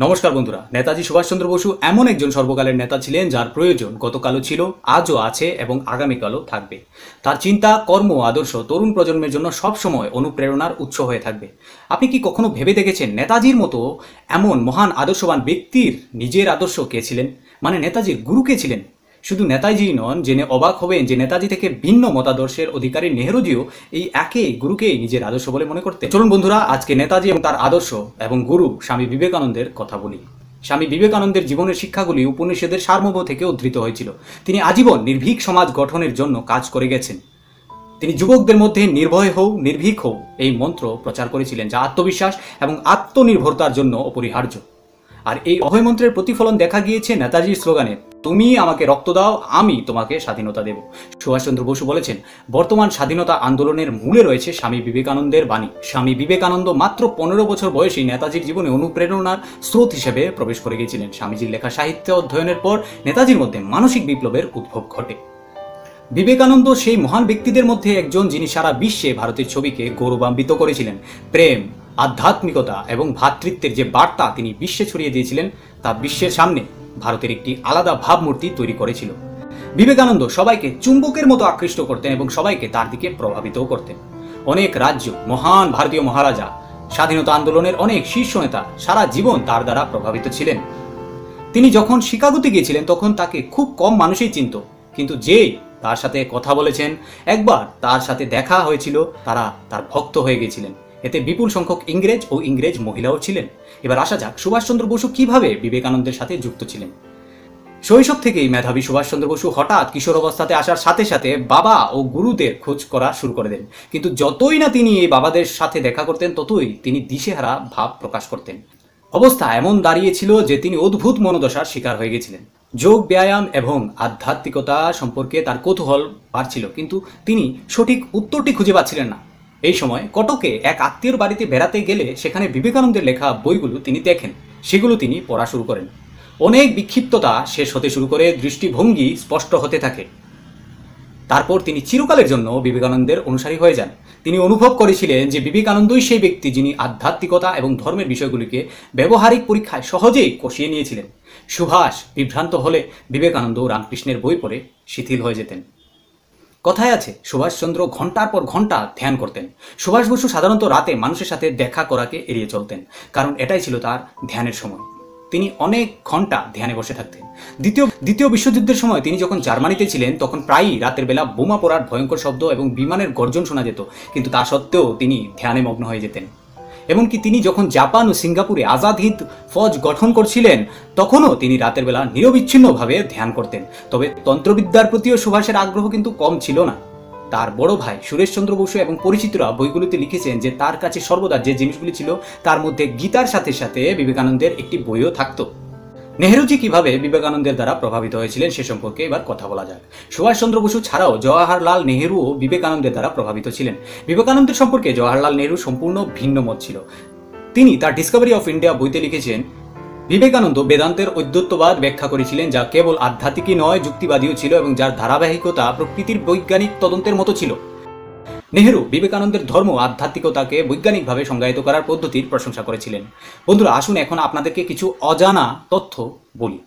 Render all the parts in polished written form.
নমস্কার বন্ধুরা, নেতাজি সুভাষচন্দ্র বসু এমন একজন সর্বকালের নেতা ছিলেন যার প্রয়োজন গতকালও ছিল, আজও আছে এবং আগামীকালও থাকবে। তার চিন্তা, কর্ম, আদর্শ তরুণ প্রজন্মের জন্য সবসময় অনুপ্রেরণার উৎস হয়ে থাকবে। আপনি কি কখনো ভেবে দেখেছেন নেতাজির মতো এমন মহান আদর্শবান ব্যক্তির নিজের আদর্শ কে ছিলেন? মানে নেতাজির গুরু কে ছিলেন? শুধু নেতাজি নন, জেনে অবাক হবেন যে নেতাজি থেকে ভিন্ন মতাদর্শের অধিকারী নেহরুজিও এই একই গুরুকেই নিজের আদর্শ বলে মনে করতেন। চলুন বন্ধুরা, আজকে নেতাজি এবং তার আদর্শ এবং গুরু স্বামী বিবেকানন্দের কথা বলি। স্বামী বিবেকানন্দের জীবনের শিক্ষাগুলি উপনিষদের সারমর্ম থেকে উদ্ধৃত হয়েছিল। তিনি আজীবন নির্ভীক সমাজ গঠনের জন্য কাজ করে গেছেন। তিনি যুবকদের মধ্যে নির্ভয় হও, নির্ভীক হও এই মন্ত্র প্রচার করেছিলেন, যা আত্মবিশ্বাস এবং আত্মনির্ভরতার জন্য অপরিহার্য। আর এই অভয় মন্ত্রের প্রতিফলন দেখা গিয়েছে নেতাজির স্লোগানে, তুমি আমাকে রক্ত দাও, আমি তোমাকে স্বাধীনতা দেব। সুভাষচন্দ্র বসু বলেছেন, বর্তমান স্বাধীনতা আন্দোলনের মূলে রয়েছে স্বামী বিবেকানন্দের বাণী। স্বামী বিবেকানন্দ মাত্র 15 বছর বয়সী নেতাজির জীবনে অনুপ্রেরণার স্রোত হিসেবে প্রবেশ করে গিয়েছিলেন। স্বামীজির লেখা সাহিত্য অধ্যয়নের পর নেতাজির মধ্যে মানসিক বিপ্লবের উদ্ভব ঘটে। বিবেকানন্দ সেই মহান ব্যক্তিদের মধ্যে একজন, যিনি সারা বিশ্বে ভারতের ছবিকে গৌরবান্বিত করেছিলেন। প্রেম, আধ্যাত্মিকতা এবং ভ্রাতৃত্বের যে বার্তা তিনি বিশ্বে ছড়িয়ে দিয়েছিলেন, তা বিশ্বের সামনে ভারতের একটি আলাদা ভাবমূর্তি তৈরি করেছিল। বিবেকানন্দ সবাইকে চুম্বকের মতো আকৃষ্ট করতেন এবং সবাইকে তার দিকে প্রভাবিতও করতেন। অনেক রাজ্য, মহান ভারতীয় মহারাজা, স্বাধীনতা আন্দোলনের অনেক শীর্ষ নেতা সারা জীবন তার দ্বারা প্রভাবিত ছিলেন। তিনি যখন শিকাগোতে গিয়েছিলেন তখন তাকে খুব কম মানুষই চিনত, কিন্তু যেই তার সাথে কথা বলেছেন, একবার তার সাথে দেখা হয়েছিল, তারা তার ভক্ত হয়ে গেছিলেন। এতে বিপুল সংখ্যক ইংরেজ ও ইংরেজ মহিলাও ছিলেন। এবার আসা যাক সুভাষচন্দ্র বসু কিভাবে বিবেকানন্দের সাথে যুক্ত ছিলেন। শৈশব থেকেই মেধাবী সুভাষচন্দ্র বসু হঠাৎ কিশোর অবস্থাতে আসার সাথে সাথে বাবা ও গুরুদের খোঁজ করা শুরু করে দেন। কিন্তু যতই না তিনি এই বাবাদের সাথে দেখা করতেন, ততই তিনি দিশেহারা ভাব প্রকাশ করতেন। অবস্থা এমন দাঁড়িয়েছিল যে তিনি অদ্ভুত মনোদশার শিকার হয়ে গেছিলেন। যোগ, ব্যায়াম এবং আধ্যাত্মিকতা সম্পর্কে তার কৌতূহল বাড়ছিল, কিন্তু তিনি সঠিক উত্তরটি খুঁজে পাচ্ছিলেন না। এই সময় কটকে এক আত্মীয়র বাড়িতে বেড়াতে গেলে সেখানে বিবেকানন্দের লেখা বইগুলো তিনি দেখেন, সেগুলো তিনি পড়া শুরু করেন। অনেক বিক্ষিপ্ততা শেষ হতে শুরু করে, দৃষ্টিভঙ্গি স্পষ্ট হতে থাকে। তারপর তিনি চিরকালের জন্য বিবেকানন্দের অনুসারী হয়ে যান। তিনি অনুভব করেছিলেন যে বিবেকানন্দই সেই ব্যক্তি যিনি আধ্যাত্মিকতা এবং ধর্মের বিষয়গুলিকে ব্যবহারিক পরীক্ষায় সহজেই কষিয়ে নিয়েছিলেন। সুভাষ বিভ্রান্ত হলে বিবেকানন্দ রামকৃষ্ণের বই পড়ে শিথিল হয়ে যেতেন। কথায় আছে, সুভাষচন্দ্র ঘন্টার পর ঘন্টা ধ্যান করতেন। সুভাষ বসু সাধারণত রাতে মানুষের সাথে দেখা করাকে এড়িয়ে চলতেন, কারণ এটাই ছিল তার ধ্যানের সময়। তিনি অনেক ঘন্টা ধ্যানে বসে থাকতেন। দ্বিতীয় বিশ্বযুদ্ধের সময় তিনি যখন জার্মানিতে ছিলেন, তখন প্রায়ই রাতের বেলা বোমা পড়ার ভয়ঙ্কর শব্দ এবং বিমানের গর্জন শোনা যেত, কিন্তু তা সত্ত্বেও তিনি ধ্যানে মগ্ন হয়ে যেতেন। এমনকি তিনি যখন জাপান ও সিঙ্গাপুরে আজাদ হিন্দ ফৌজ গঠন করছিলেন, তখনও তিনি রাতের বেলা নিরবিচ্ছিন্নভাবে ধ্যান করতেন। তবে তন্ত্রবিদ্যার প্রতিও সুভাষের আগ্রহ কিন্তু কম ছিল না। তার বড় ভাই সুরেশচন্দ্র বসু এবং পরিচিতরা বইগুলোতে লিখেছেন যে তার কাছে সর্বদা যে জিনিসগুলি ছিল, তার মধ্যে গীতার সাথে সাথে বিবেকানন্দের একটি বইও থাকতো। নেহরুজি কিভাবে বিবেকানন্দের দ্বারা প্রভাবিত হয়েছিলেন সে সম্পর্কে এবার কথা বলা যাক। সুভাষচন্দ্র বসু ছাড়াও জওয়াহরলাল নেহরুও বিবেকানন্দের দ্বারা প্রভাবিত ছিলেন। বিবেকানন্দের সম্পর্কে জওয়াহরলাল নেহরু সম্পূর্ণ ভিন্ন মত ছিল। তিনি তার ডিসকভারি অফ ইন্ডিয়া বইতে লিখেছেন, বিবেকানন্দ বেদান্তের অদ্বৈতবাদ ব্যাখ্যা করেছিলেন, যা কেবল আধ্যাত্মিকই নয়, যুক্তিবাদীও ছিল এবং যার ধারাবাহিকতা প্রকৃতির বৈজ্ঞানিক তদন্তের মতো ছিল। নেহরু বিবেকানন্দের ধর্ম আধ্যাত্মিকতাকে বৈজ্ঞানিকভাবে সংজ্ঞায়িত করার পদ্ধতির প্রশংসা করেছিলেন। বন্ধুরা, আসুন এখন আপনাদেরকে কিছু অজানা তথ্য বলি।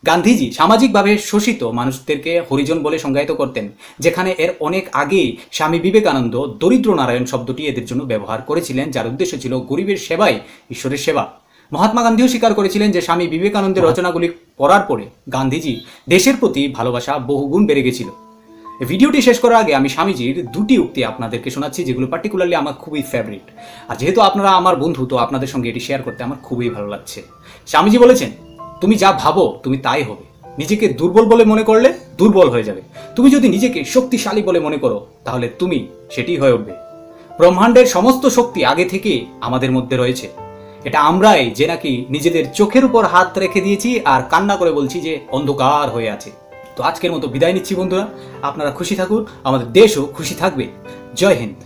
গান্ধীজি সামাজিকভাবে শোষিত মানুষদেরকে হরিজন বলে সংজ্ঞায়িত করতেন, যেখানে এর অনেক আগেই স্বামী বিবেকানন্দ দরিদ্র নারায়ণ শব্দটি এদের জন্য ব্যবহার করেছিলেন, যার উদ্দেশ্য ছিল গরিবের সেবাই ঈশ্বরের সেবা। মহাত্মা গান্ধীও স্বীকার করেছিলেন যে স্বামী বিবেকানন্দের রচনাগুলি পড়ার পরে গান্ধীজি দেশের প্রতি ভালোবাসা বহুগুণ বেড়ে গেছিল। ভিডিওটি শেষ করার আগে আমি স্বামীজির দুটি উক্তি আপনাদেরকে শোনাচ্ছি, যেগুলো পার্টিকুলারলি আমার খুবই ফেভারিট। আর যেহেতু আপনারা আমার বন্ধু, তো আপনাদের সঙ্গে এটি শেয়ার করতে আমার খুবই ভালো লাগছে। স্বামীজি বলেছেন, তুমি যা ভাবো তুমি তাই হবে। নিজেকে দুর্বল বলে মনে করলে দুর্বল হয়ে যাবে। তুমি যদি নিজেকে শক্তিশালী বলে মনে করো, তাহলে তুমি সেটি হয়ে উঠবে। ব্রহ্মাণ্ডের সমস্ত শক্তি আগে থেকে আমাদের মধ্যে রয়েছে। এটা আমরাই যে নাকি নিজেদের চোখের উপর হাত রেখে দিয়েছি আর কান্না করে বলছি যে অন্ধকার হয়ে আছে। তো আজকের মতো বিদায় নিচ্ছি বন্ধুরা। আপনারা খুশি থাকুন, আমাদের দেশও খুশি থাকবে। জয় হিন্দ।